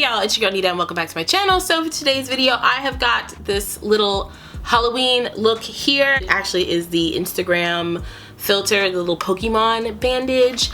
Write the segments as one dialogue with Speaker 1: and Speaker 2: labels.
Speaker 1: Hey y'all, it's your girl Nida and welcome back to my channel. So for today's video, I have got this little Halloween look here. It actually is the Instagram filter, the little Pokemon bandage.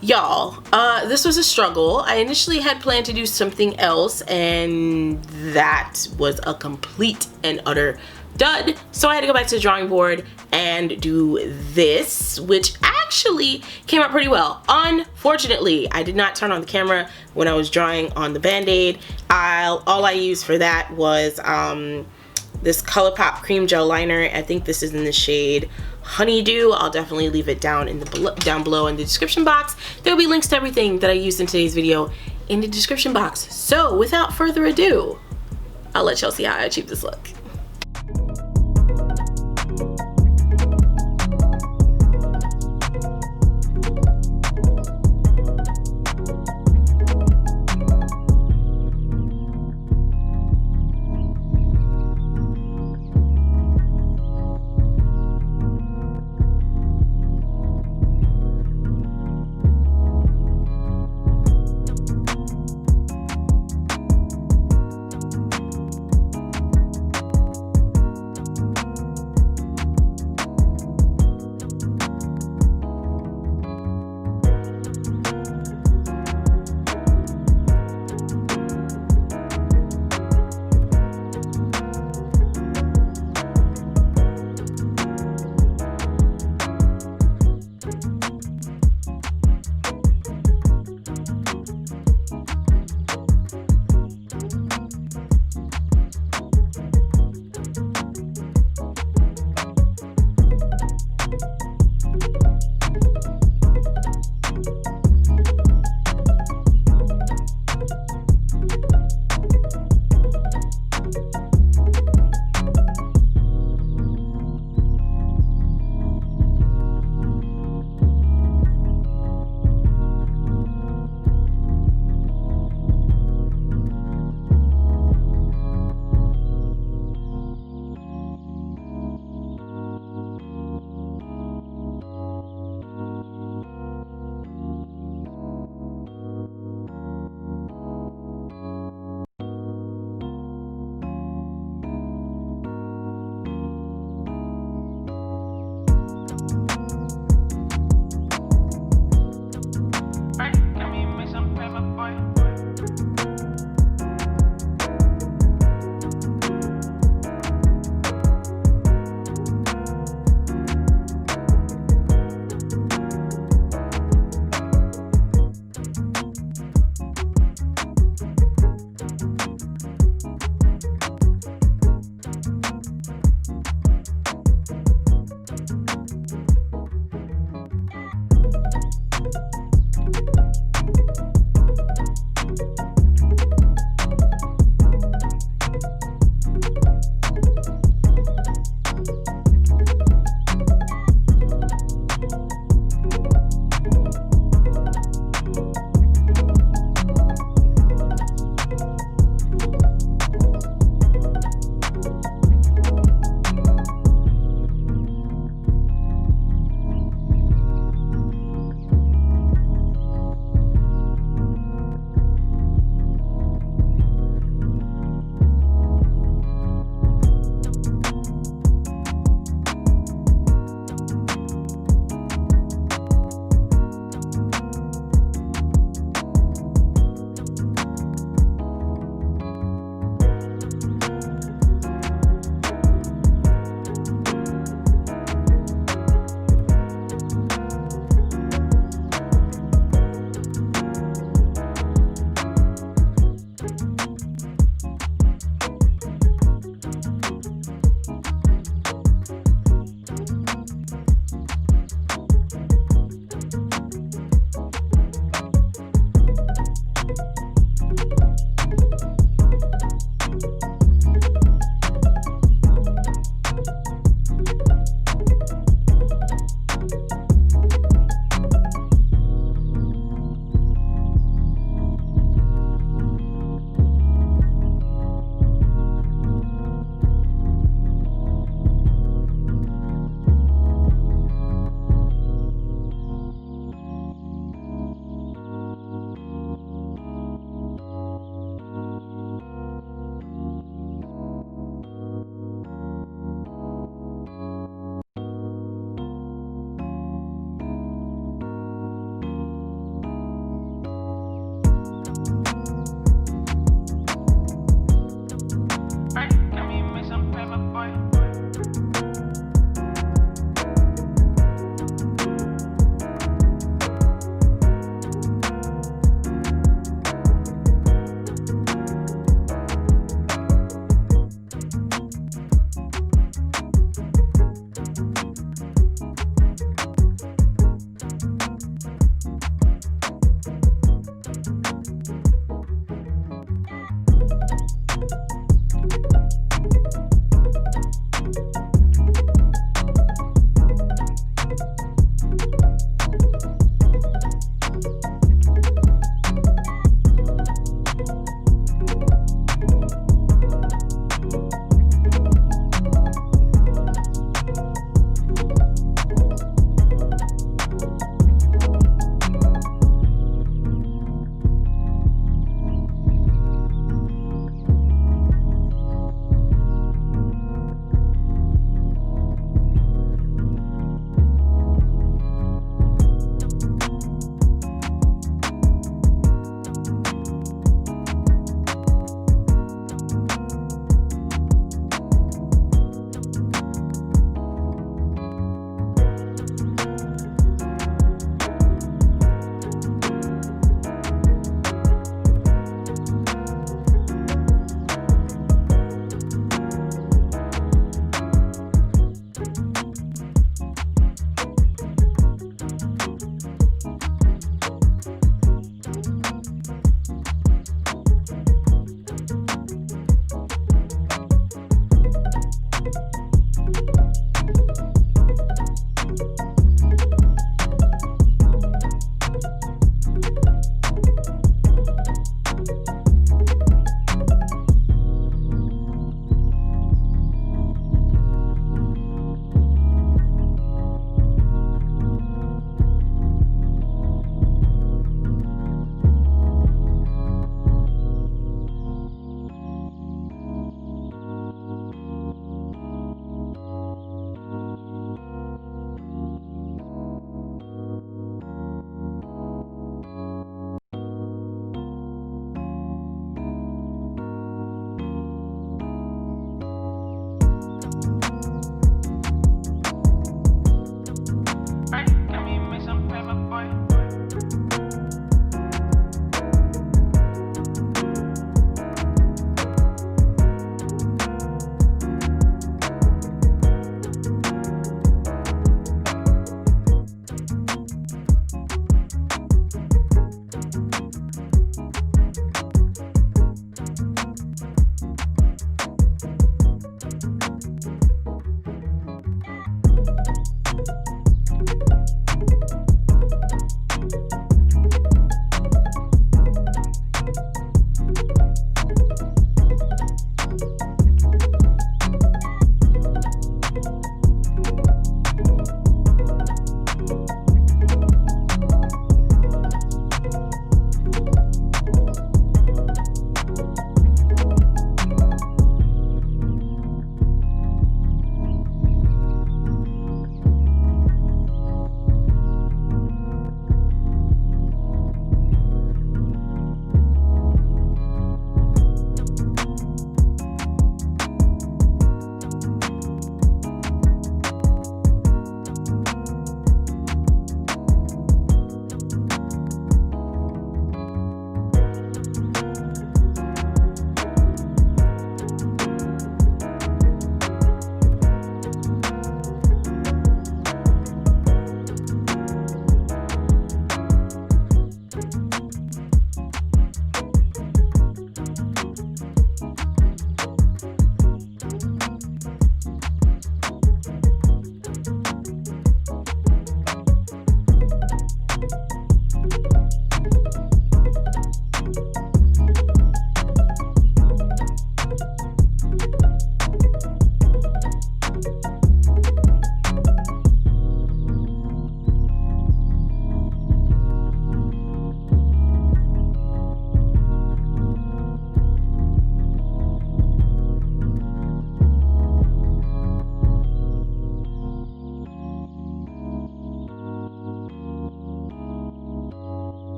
Speaker 1: Y'all, this was a struggle. I initially had planned to do something else and that was a complete and utter dud. So I had to go back to the drawing board and do this, which actually came out pretty well. Unfortunately, I did not turn on the camera when I was drawing on the Band-Aid. All I used for that was this ColourPop cream gel liner. I think this is in the shade Honeydew. I'll definitely leave it down below in the description box. There'll be links to everything that I used in today's video in the description box. So without further ado, I'll let y'all see how I achieve this look.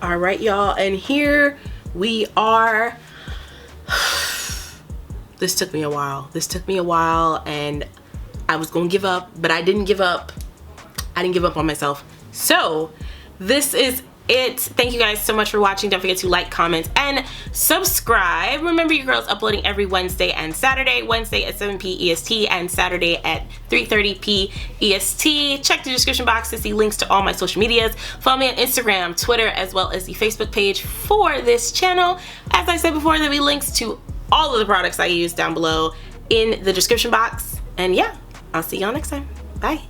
Speaker 1: All right, y'all, and here we are. This took me a while. This took me a while, and I was gonna give up, but I didn't give up. I didn't give up on myself. So this is it. Thank you guys so much for watching. Don't forget to like, comment, and subscribe. Remember, your girl's uploading every Wednesday and Saturday. Wednesday at 7 p. EST and Saturday at 3:30 p. EST. Check the description box to see links to all my social medias. Follow me on Instagram, Twitter, as well as the Facebook page for this channel. As I said before, there'll be links to all of the products I use down below in the description box. And yeah, I'll see y'all next time. Bye.